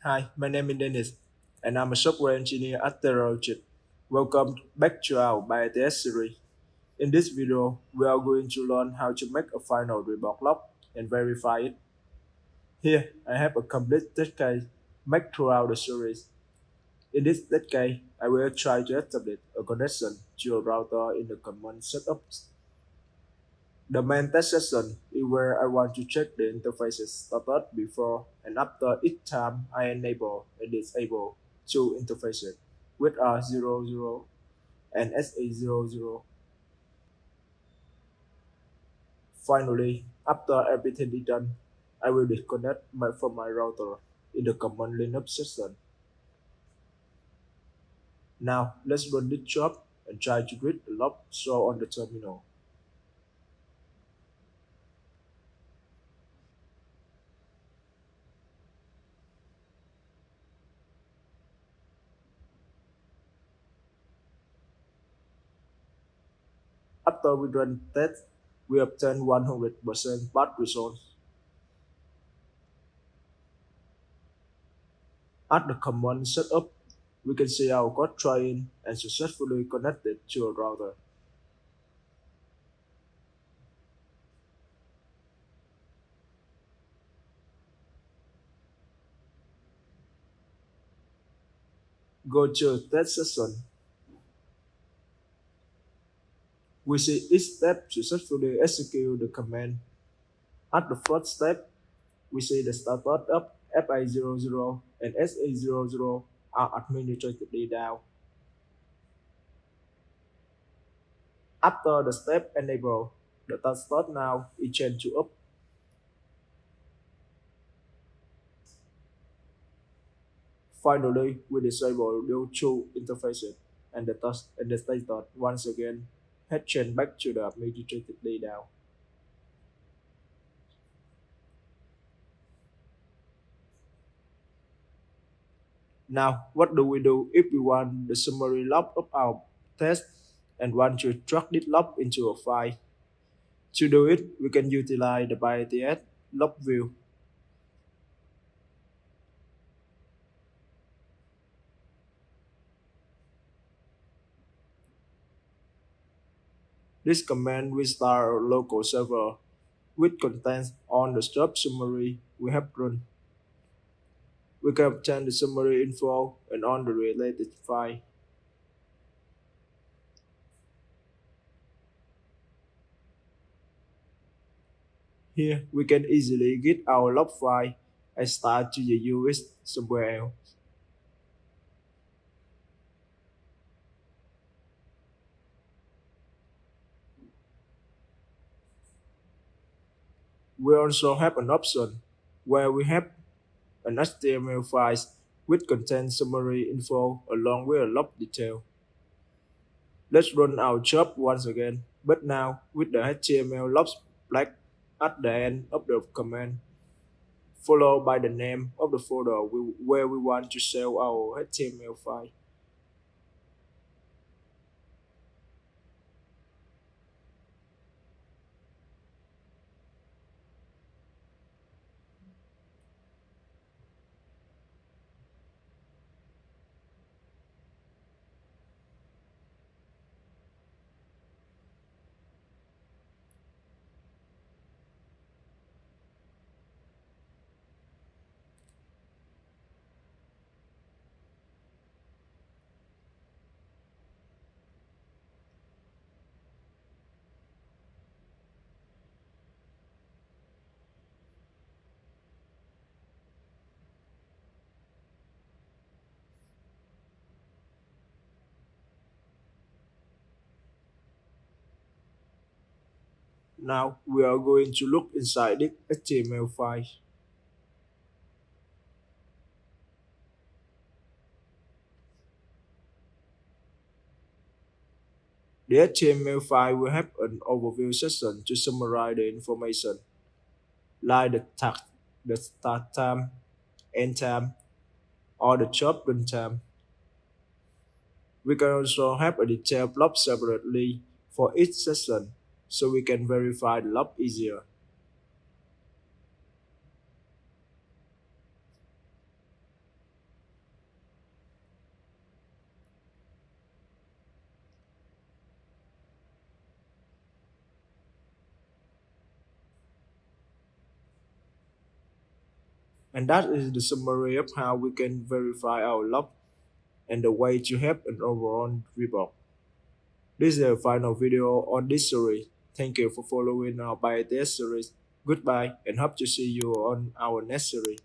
Hi, my name is Dennis, and I'm a software engineer at Terralogic. Welcome back to our pyATS series. In this video, we are going to learn how to make a final debug log and verify it. Here, I have a complete test case made throughout the series. In this test case, I will try to establish a connection to a router in the command setup. The main test session is where I want to check the interfaces started before and after each time I enable and disable two interfaces with R00 and SA00. Finally, after everything is done, I will disconnect from my router in the command Linux session. Now, let's run this job and try to read the log shown on the terminal. After we run test, we obtain 100% path results. At the command setup, we can see our code trying and successfully connected to a router. Go to test session. We see each step successfully execute the command. At the first step, we see the startup of FA00 and SA00 are administratively down. After the step enable, the task start now is changed to up. Finally, we disable the two interfaces and the task and the status once again had changed back to the administratively down. Now, what do we do if we want the summary log of our test and want to extract this log into a file? To do it, we can utilize the pyATS log view. This command will start a local server which contains all the job summary we have run. We can obtain the summary info and all the related file. Here, we can easily get our log file and start to use it somewhere else. We also have an option where we have an HTML file which contains summary info along with a log detail. Let's run our job once again, but now with the HTML logs flag at the end of the command, followed by the name of the folder where we want to save our HTML file. Now we are going to look inside this HTML file. The HTML file will have an overview section to summarize the information, like the task, the start time, end time, or the job run time. We can also have a detailed log separately for each session so we can verify the log easier. And that is the summary of how we can verify our lock and the way to have an overall report. This is the final video on this series. Thank you for following our pyATS series. Goodbye and hope to see you on our next series.